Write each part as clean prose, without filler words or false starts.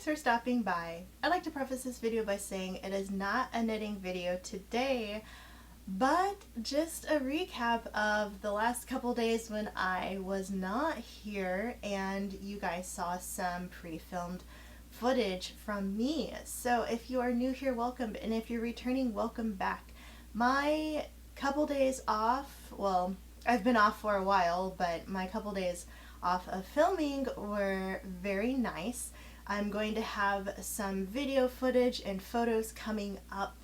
thanks for stopping by. I'd like to preface this video by saying it is not a knitting video today, but just a recap of the last couple days when I was not here and you guys saw some pre-filmed footage from me. So if you are new here, welcome, and if you're returning, welcome back. My couple days off, well, I've been off for a while, but my couple days off of filming were very nice. I'm going to have some video footage and photos coming up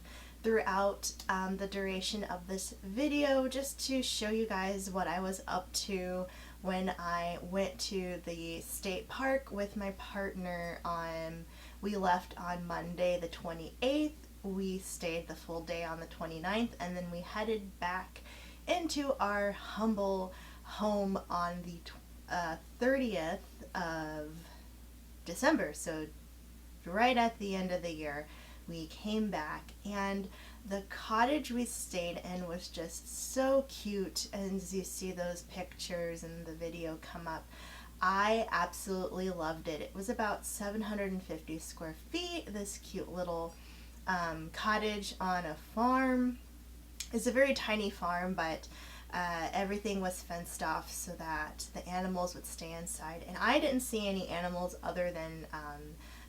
throughout the duration of this video, just to show you guys what I was up to when I went to the state park with my partner we left on Monday the 28th. We stayed the full day on the 29th, and then we headed back into our humble home on the 30th of December, so right at the end of the year we came back, and the cottage we stayed in was just so cute. And as you see those pictures and the video come up, I absolutely loved it. It was about 750 square feet, this cute little cottage on a farm. It's a very tiny farm, but everything was fenced off so that the animals would stay inside. And I didn't see any animals other than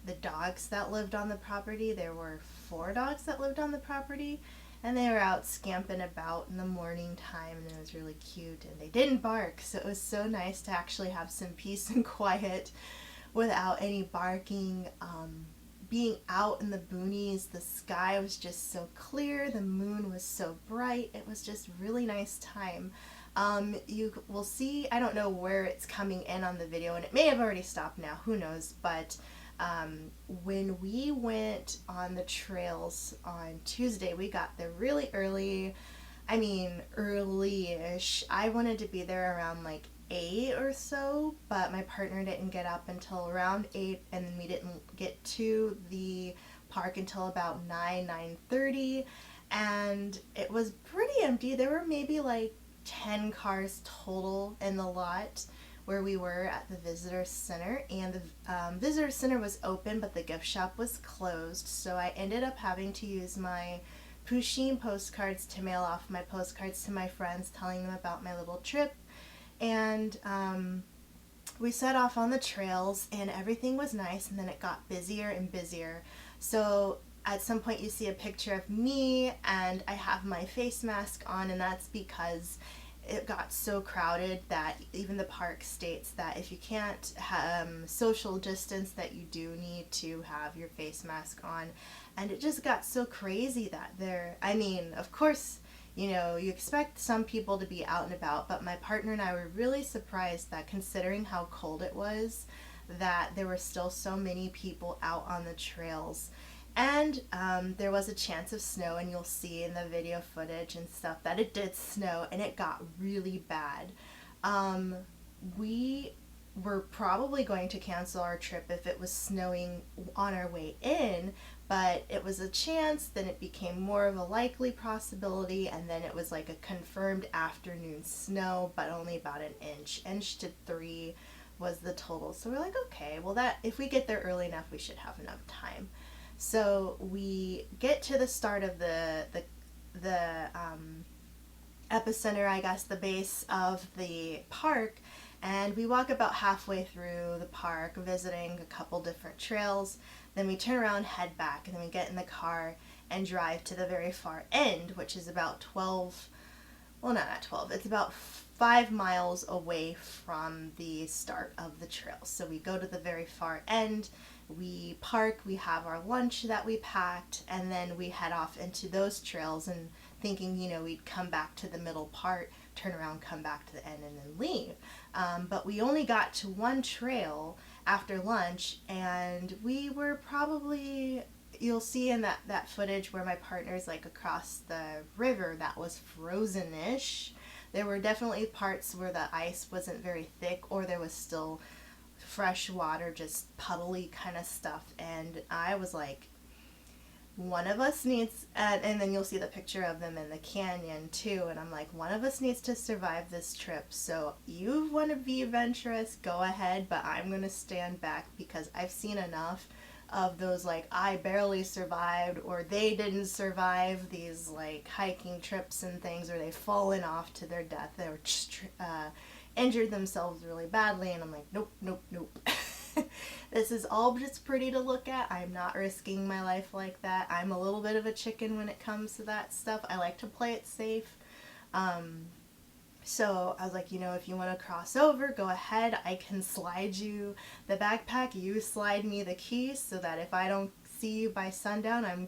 the dogs that lived on the property. There were 4 dogs that lived on the property, and they were out scamping about in the morning time, and it was really cute, and they didn't bark, so it was so nice to actually have some peace and quiet without any barking. Being out in the boonies, the sky was just so clear, the moon was so bright, it was just really nice time. You will see, I don't know where it's coming in on the video, and it may have already stopped now, who knows, but when we went on the trails on Tuesday, we got there really early. I mean, early-ish. I wanted to be there around like 8 or so, but my partner didn't get up until around 8, and then we didn't get to the park until about 9:30, and it was pretty empty. There were maybe like 10 cars total in the lot where we were at the visitor center, and the visitor center was open, but the gift shop was closed, so I ended up having to use my Pusheen postcards to mail off my postcards to my friends, telling them about my little trip. And we set off on the trails, and everything was nice, and then it got busier and busier. So at some point you see a picture of me, and I have my face mask on, and that's because it got so crowded that even the park states that if you can't social distance, that you do need to have your face mask on. And it just got so crazy that I mean, of course, you know, you expect some people to be out and about, but my partner and I were really surprised that, considering how cold it was, that there were still so many people out on the trails. And there was a chance of snow, and you'll see in the video footage and stuff that it did snow, and it got really bad. We were probably going to cancel our trip if it was snowing on our way in, but it was a chance, then it became more of a likely possibility, and then it was like a confirmed afternoon snow, but only about an inch to 3 was the total. So we're like, okay, well, that if we get there early enough, we should have enough time. So we get to the start of the epicenter, I guess, the base of the park, and we walk about halfway through the park, visiting a couple different trails. Then we turn around, head back, and then we get in the car and drive to the very far end, which is about 12, well, not 12, it's about 5 miles away from the start of the trail. So we go to the very far end, we park, we have our lunch that we packed, and then we head off into those trails, and thinking, you know, we'd come back to the middle part, turn around, come back to the end, and then leave. But we only got to one trail after lunch, and we were probably, you'll see in that footage where my partner's like across the river that was frozen-ish. There were definitely parts where the ice wasn't very thick, or there was still fresh water, just puddly kind of stuff, and I was like, one of us needs, and then you'll see the picture of them in the canyon too, and I'm like, one of us needs to survive this trip, so you want to be adventurous, go ahead, but I'm going to stand back because I've seen enough of those like I barely survived or they didn't survive these like hiking trips and things, or they've fallen off to their death, they were just injured themselves really badly, and I'm like, nope, nope, nope. This is all just pretty to look at. I'm not risking my life like that. I'm a little bit of a chicken when it comes to that stuff. I like to play it safe. So I was like, you know, if you want to cross over, go ahead. I can slide you the backpack. You slide me the keys so that if I don't see you by sundown, I'm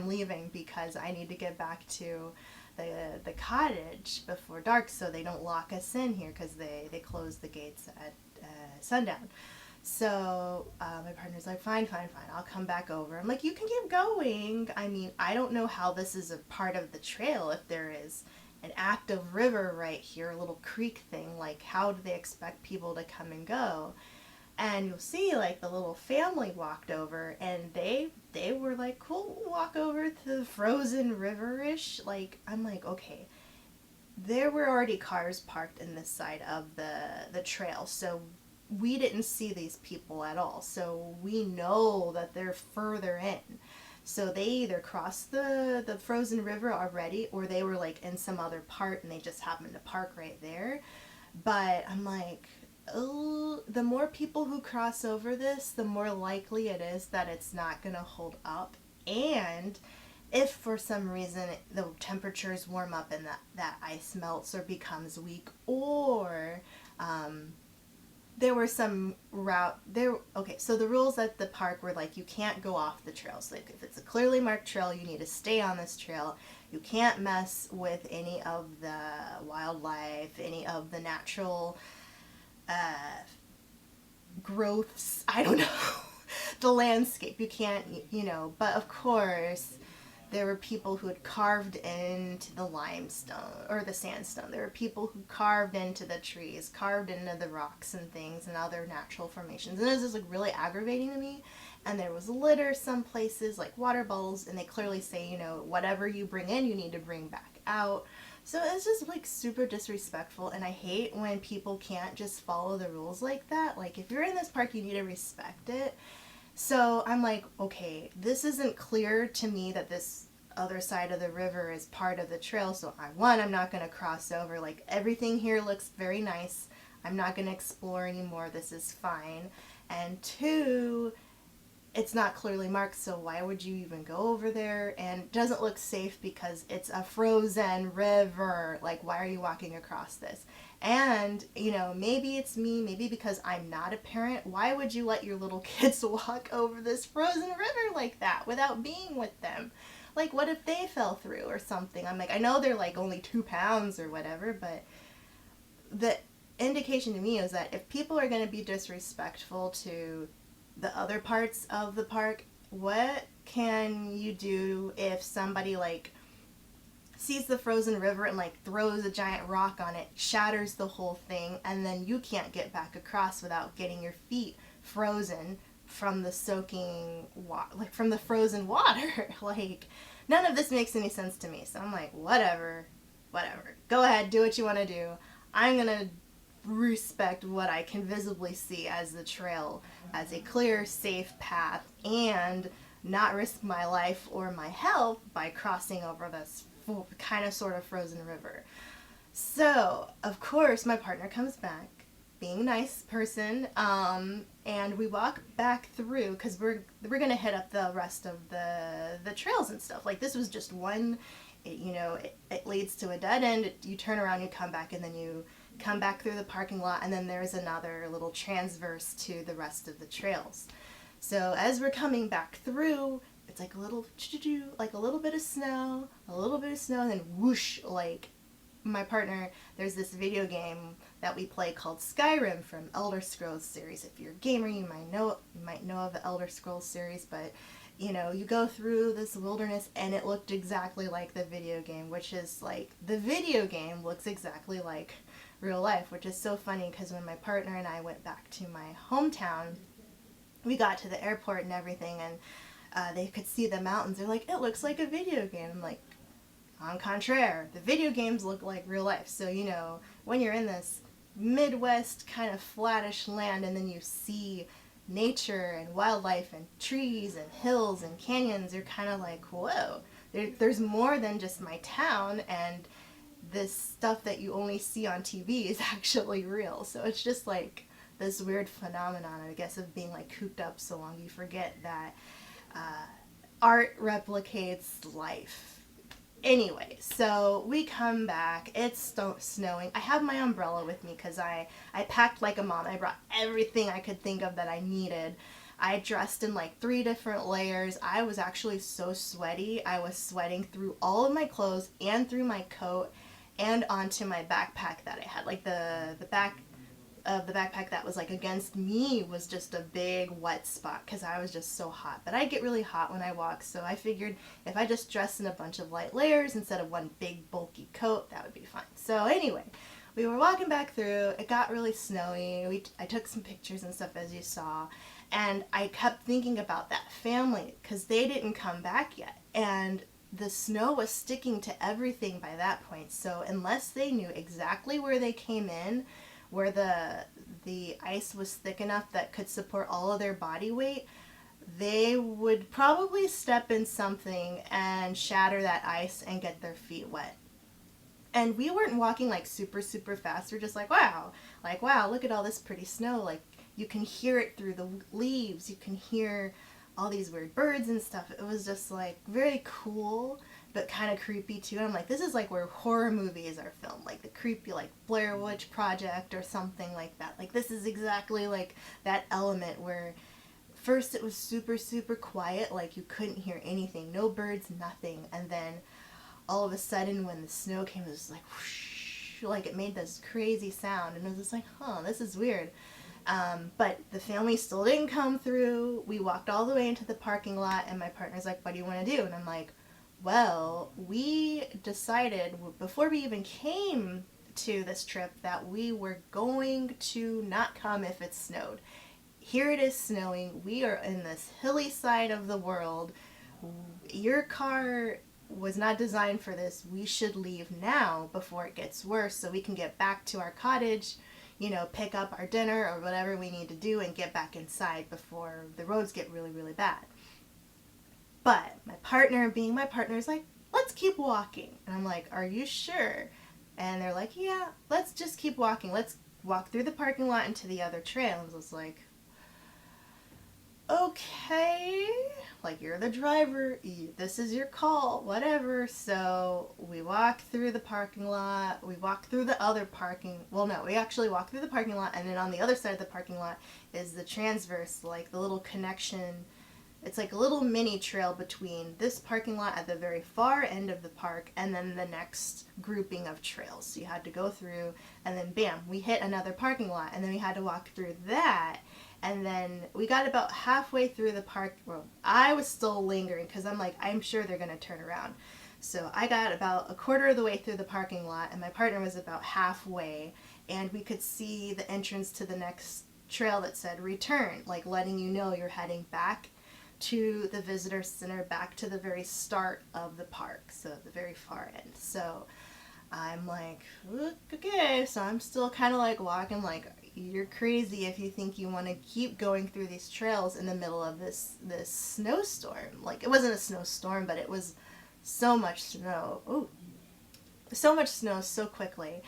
leaving because I need to get back to the cottage before dark so they don't lock us in here because they close the gates at sundown. So my partner's like, fine, fine, fine, I'll come back over. I'm like, you can keep going. I mean, I don't know how this is a part of the trail if there is an active river right here, a little creek thing. Like, how do they expect people to come and go? And you'll see, like, the little family walked over, and they were like, cool, we'll walk over to the frozen river-ish. Like, I'm like, okay. There were already cars parked in this side of the trail, so we didn't see these people at all. So we know that they're further in. So they either crossed the frozen river already, or they were like in some other part and they just happened to park right there. But I'm like, oh, the more people who cross over this, the more likely it is that it's not going to hold up. And if for some reason the temperatures warm up and that ice melts or becomes weak, or there were some route there. Okay, so the rules at the park were like, you can't go off the trail. So like, if it's a clearly marked trail, you need to stay on this trail. You can't mess with any of the wildlife, any of the natural growths. I don't know. The landscape. You can't, you know. But of course, there were people who had carved into the limestone or the sandstone. There were people who carved into the trees, carved into the rocks and things and other natural formations. And it was just like really aggravating to me. And there was litter some places, like water bottles, and they clearly say, you know, whatever you bring in, you need to bring back out. So it's just like super disrespectful, and I hate when people can't just follow the rules like that. Like, if you're in this park, you need to respect it. So I'm like, okay, this isn't clear to me that this other side of the river is part of the trail. So I'm not going to cross over. Like, everything here looks very nice. I'm not going to explore anymore. This is fine. And two, it's not clearly marked, so why would you even go over there? And it doesn't look safe because it's a frozen river. Like, why are you walking across this? And, you know, maybe it's me, maybe because I'm not a parent. Why would you let your little kids walk over this frozen river like that without being with them? Like, what if they fell through or something? I'm like, I know they're like only 2 pounds or whatever, but the indication to me is that if people are going to be disrespectful to the other parts of the park, what can you do if somebody like sees the frozen river and like throws a giant rock on it, shatters the whole thing, and then you can't get back across without getting your feet frozen from the soaking water, like from the frozen water? Like, none of this makes any sense to me. So I'm like, whatever, go ahead, do what you want to do. I'm gonna respect what I can visibly see as the trail, as a clear, safe path, and not risk my life or my health by crossing over this kind of sort of frozen river. So, of course, my partner comes back, being a nice person, and we walk back through, because we're going to hit up the rest of the trails and stuff. Like, this was just one, it leads to a dead end. You turn around, you come back, and then you come back through the parking lot, and then there's another little transverse to the rest of the trails. So as we're coming back through, it's like a little bit of snow, and then whoosh, like, my partner, there's this video game that we play called Skyrim from Elder Scrolls series. If you're a gamer, you might know of the Elder Scrolls series, but you go through this wilderness and it looked exactly like the video game, which is like, the video game looks exactly like real life, which is so funny because when my partner and I went back to my hometown, we got to the airport and everything, and they could see the mountains. They're like, it looks like a video game. I'm like, en contraire, the video games look like real life. So, when you're in this Midwest kind of flattish land and then you see nature and wildlife and trees and hills and canyons, you're kind of like, whoa, there's more than just my town, and this stuff that you only see on TV is actually real. So it's just like this weird phenomenon, I guess, of being like cooped up so long you forget that art replicates life. Anyway, so we come back. It's snowing. I have my umbrella with me because I packed like a mom. I brought everything I could think of that I needed. I dressed in like 3 different layers. I was actually so sweaty. I was sweating through all of my clothes and through my coat and onto my backpack that I had. Like the back of the backpack that was like against me was just a big wet spot because I was just so hot. But I get really hot when I walk, so I figured if I just dress in a bunch of light layers instead of one big bulky coat, that would be fine. So anyway, we were walking back through. It got really snowy. I took some pictures and stuff, as you saw, and I kept thinking about that family because they didn't come back yet, and the snow was sticking to everything by that point. So unless they knew exactly where they came in, where the ice was thick enough that could support all of their body weight, they would probably step in something and shatter that ice and get their feet wet. And we weren't walking like super, super fast. We're just like, wow, look at all this pretty snow. Like, you can hear it through the leaves. You can hear all these weird birds and stuff. It was just like very cool, but kind of creepy too. And I'm like, this is like where horror movies are filmed, like the creepy, like Blair Witch Project or something like that. Like, this is exactly like that element where first it was super, super quiet, like you couldn't hear anything, no birds, nothing. And then all of a sudden when the snow came, it was like whoosh, like it made this crazy sound. And it was just like, huh, this is weird. But the family still didn't come through. We walked all the way into the parking lot, and my partner's like, what do you want to do? And I'm like, well, we decided before we even came to this trip that we were going to not come if it snowed. Here it is snowing. We are in this hilly side of the world. Your car was not designed for this. We should leave now before it gets worse so we can get back to our cottage, pick up our dinner or whatever we need to do and get back inside before the roads get really, really bad. But my partner, being my partner, is like, let's keep walking. And I'm like, are you sure? And they're like, yeah, let's just keep walking. Let's walk through the parking lot into the other trail. And I was like, okay, like, you're the driver, this is your call, whatever. So we walk through the parking lot, we walk through the other we actually walk through the parking lot, and then on the other side of the parking lot is the transverse, like the little connection. It's like a little mini trail between this parking lot at the very far end of the park and then the next grouping of trails. So you had to go through, and then bam, we hit another parking lot, and then we had to walk through that. And then we got about halfway through the park. Well, I was still lingering because I'm like, I'm sure they're going to turn around. So I got about a quarter of the way through the parking lot, and my partner was about halfway, and we could see the entrance to the next trail that said return, like letting you know you're heading back to the visitor center, back to the very start of the park, so the very far end. So I'm like, okay, so I'm still kind of like walking, like, you're crazy if you think you want to keep going through these trails in the middle of this snowstorm. Like, it wasn't a snowstorm, but it was so much snow. Ooh, so much snow so quickly.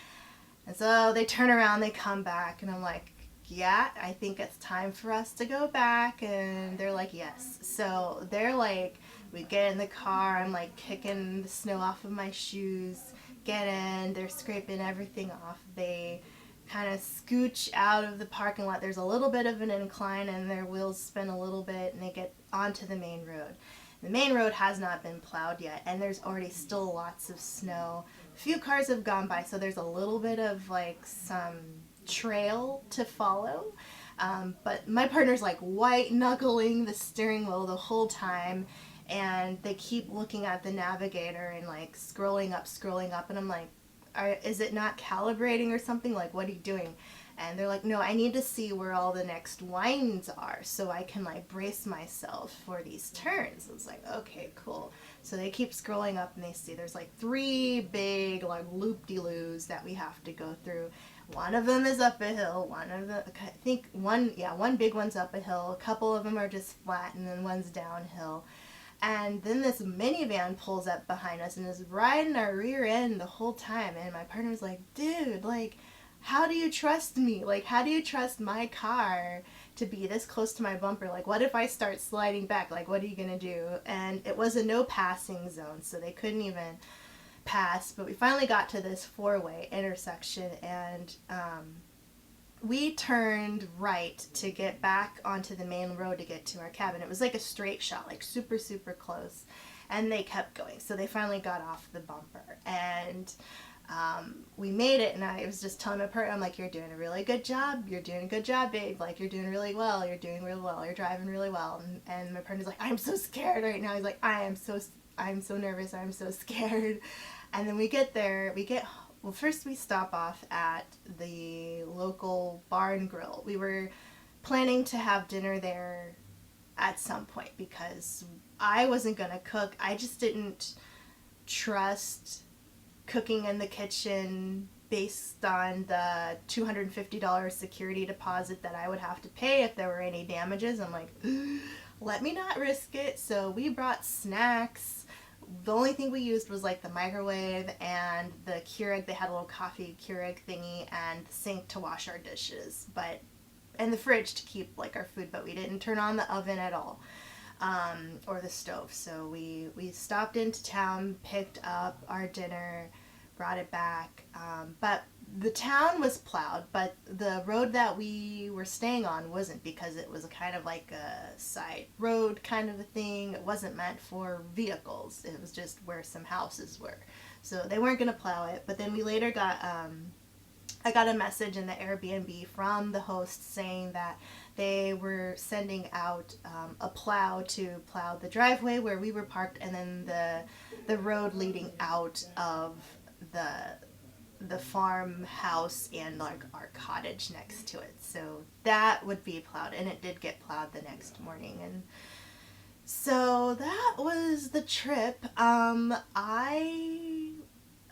And so they turn around, they come back, and I'm like, yeah, I think it's time for us to go back. And they're like, yes. So they're like, we get in the car, I'm like kicking the snow off of my shoes, get in, they're scraping everything off. They kind of scooch out of the parking lot. There's a little bit of an incline and their wheels spin a little bit, and they get onto the main road. The main road has not been plowed yet, and there's already still lots of snow. A few cars have gone by, so there's a little bit of like some trail to follow. But my partner's like white knuckling the steering wheel the whole time, and they keep looking at the navigator and like scrolling up, and I'm like, is it not calibrating or something? Like, what are you doing? And they're like, no, I need to see where all the next winds are so I can like brace myself for these turns. I was like, okay, cool. So they keep scrolling up and they see there's like 3 big like loop-de-loos that we have to go through. One of them is up a hill. I think one big one's up a hill. A couple of them are just flat, and then one's downhill. And then this minivan pulls up behind us and is riding our rear end the whole time. And my partner's like, dude, like, how do you trust me? Like, how do you trust my car to be this close to my bumper? Like, what if I start sliding back? Like, what are you going to do? And it was a no passing zone, so they couldn't even pass. But we finally got to this four-way intersection, and we turned right to get back onto the main road to get to our cabin. It was like a straight shot, like super, super close. And they kept going. So they finally got off the bumper. And we made it. And I was just telling my partner, I'm like, you're doing a really good job. You're doing a good job, babe. Like, you're doing really well. You're doing really well. You're driving really well. And my partner's like, I'm so scared right now. He's like, I'm so nervous. I'm so scared. And then we get there. Well, first we stop off at the local bar and grill. We were planning to have dinner there at some point because I wasn't going to cook. I just didn't trust cooking in the kitchen based on the $250 security deposit that I would have to pay if there were any damages. I'm like, let me not risk it. So we brought snacks. The only thing we used was like the microwave and the Keurig. They had a little coffee Keurig thingy and the sink to wash our dishes, and the fridge to keep like our food, but we didn't turn on the oven at all, or the stove. So we stopped into town, picked up our dinner, brought it back, but the town was plowed, but the road that we were staying on wasn't, because it was kind of like a side road kind of a thing. It wasn't meant for vehicles. It was just where some houses were. So they weren't going to plow it. But then we later got, I got a message in the Airbnb from the host saying that they were sending out a plow to plow the driveway where we were parked, and then the road leading out of the farmhouse and like our cottage next to it. So that would be plowed, and it did get plowed the next morning. And so that was the trip.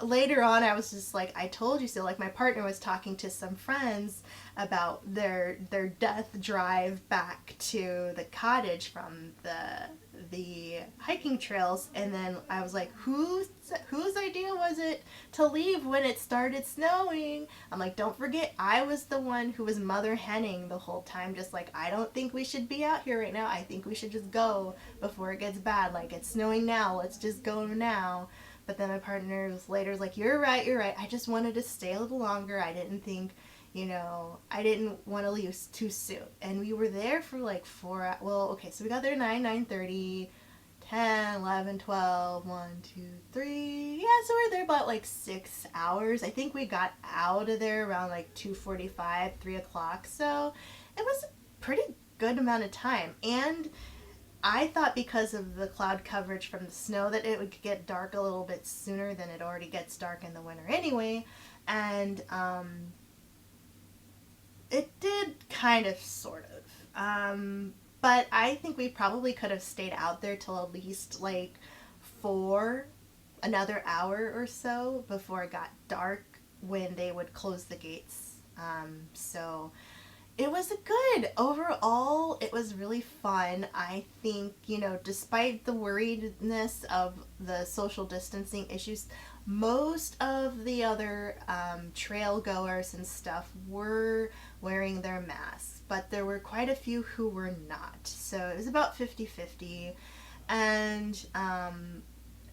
Later on, I was just like, I told you so. Like, my partner was talking to some friends about their death drive back to the cottage from the hiking trails, and then I was like, whose idea was it to leave when it started snowing? I'm like, don't forget, I was the one who was mother henning the whole time, just like, I don't think we should be out here right now. I think we should just go before it gets bad. Like, it's snowing now, let's just go now. But then my partner was later like, you're right, I just wanted to stay a little longer. I didn't think, I didn't want to leave too soon. And we were there for like 4 hours. Well, okay, so we got there 9:30, 10, 11, 12, 1, 2, 3. Yeah, so we were there about like 6 hours. I think we got out of there around like 2:45, 3 o'clock. So it was a pretty good amount of time. And I thought because of the cloud coverage from the snow that it would get dark a little bit sooner than it already gets dark in the winter anyway. And it did kind of, sort of. But I think we probably could have stayed out there till at least like another hour or so before it got dark when they would close the gates. So it was overall, it was really fun. I think, despite the worriedness of the social distancing issues, most of the other trail goers and stuff were wearing their masks, but there were quite a few who were not. So it was about 50-50, and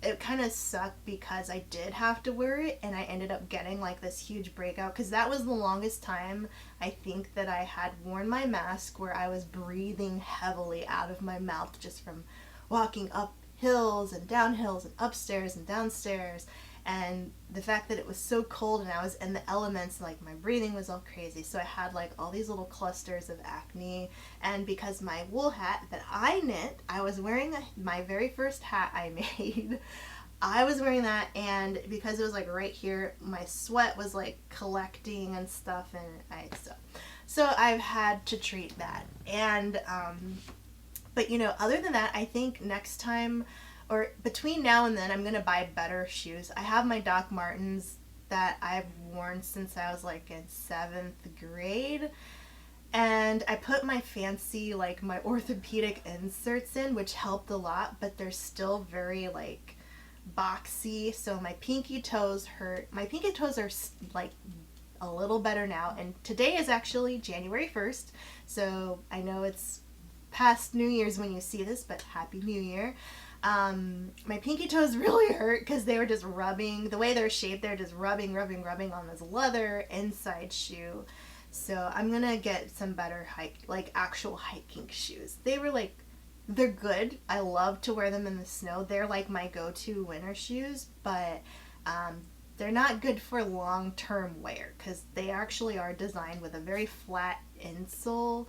it kind of sucked because I did have to wear it, and I ended up getting like this huge breakout, because that was the longest time I think that I had worn my mask where I was breathing heavily out of my mouth just from walking up hills and down hills and upstairs and downstairs. And the fact that it was so cold and I was in the elements, like my breathing was all crazy. So I had like all these little clusters of acne. And because my wool hat that I knit, I was wearing my very first hat I made. I was wearing that, and because it was like right here, my sweat was like collecting and stuff, and so I've had to treat that. And but other than that, I think next time, or between now and then, I'm gonna buy better shoes. I have my Doc Martens that I've worn since I was like in 7th grade. And I put my fancy, like my orthopedic inserts in, which helped a lot, but they're still very like boxy. So my pinky toes hurt. My pinky toes are like a little better now. And today is actually January 1st. So I know it's past New Year's when you see this, but Happy New Year. My pinky toes really hurt because they were just rubbing, the way they're shaped, they're just rubbing on this leather inside shoe. So I'm gonna get some better like actual hiking shoes. They're good. I love to wear them in the snow. They're like my go-to winter shoes, but they're not good for long-term wear because they actually are designed with a very flat insole.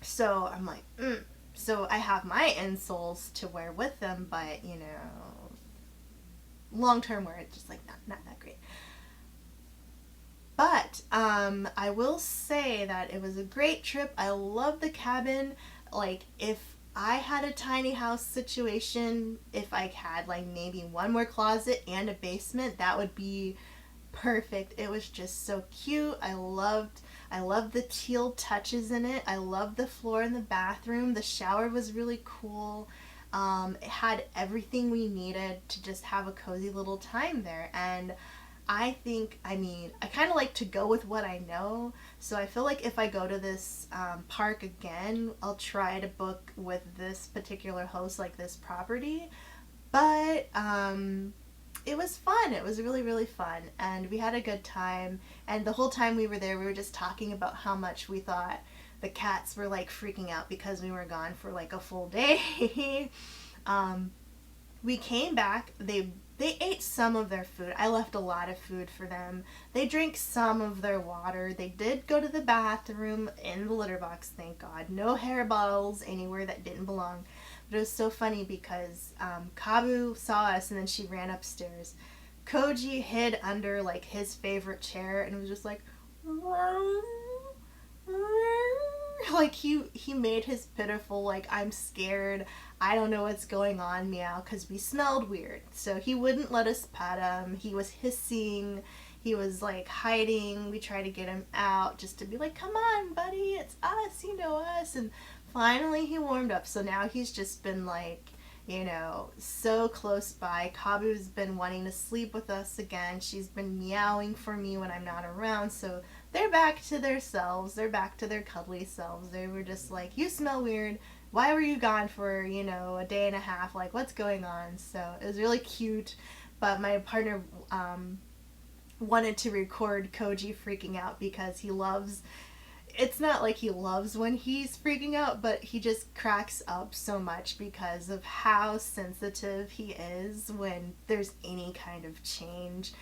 So I'm like, So I have my insoles to wear with them, but long-term wear, it's just like not that great. But I will say that it was a great trip. I love the cabin. Like, if I had a tiny house situation, if I had like maybe one more closet and a basement, that would be perfect. It was just so cute. I loved the teal touches in it. I loved the floor in the bathroom. The shower was really cool. It had everything we needed to just have a cozy little time there. And I kind of like to go with what I know. So I feel like if I go to this park again, I'll try to book with this particular host, like this property. But it was fun. It was really, really fun. And we had a good time. And the whole time we were there, we were just talking about how much we thought the cats were like freaking out because we were gone for like a full day. We came back. They ate some of their food. I left a lot of food for them. They drank some of their water. They did go to the bathroom in the litter box, thank God. No hairballs anywhere that didn't belong. But it was so funny because Kabu saw us and then she ran upstairs. Koji hid under like his favorite chair and was just like, like he made his pitiful like I'm scared, I don't know what's going on meow because we smelled weird. So he wouldn't let us pet him. He was hissing. He was like hiding. We tried to get him out just to be like, come on buddy, it's us, you know us. And finally he warmed up. So now he's just been like, so close by. Kabu's been wanting to sleep with us again. She's been meowing for me when I'm not around. So they're back to their selves. They're back to their cuddly selves. They were just like, you smell weird. Why were you gone for, a day and a half? Like, what's going on? So it was really cute. But my partner wanted to record Koji freaking out because it's not like he loves when he's freaking out, but he just cracks up so much because of how sensitive he is when there's any kind of change.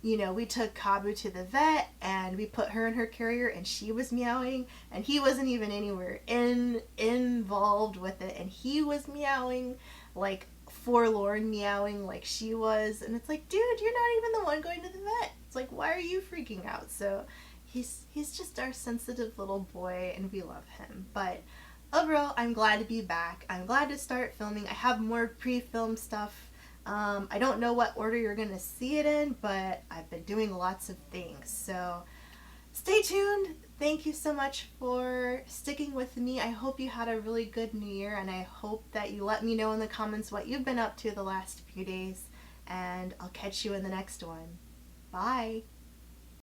We took Kabu to the vet and we put her in her carrier and she was meowing and he wasn't even anywhere involved with it, and he was meowing like forlorn meowing like she was, and it's like, dude, you're not even the one going to the vet. It's like, why are you freaking out? So he's just our sensitive little boy and we love him. But overall, I'm glad to be back. I'm glad to start filming. I have more pre-film stuff. I don't know what order you're going to see it in, but I've been doing lots of things. So stay tuned. Thank you so much for sticking with me. I hope you had a really good New Year, and I hope that you let me know in the comments what you've been up to the last few days, and I'll catch you in the next one. Bye.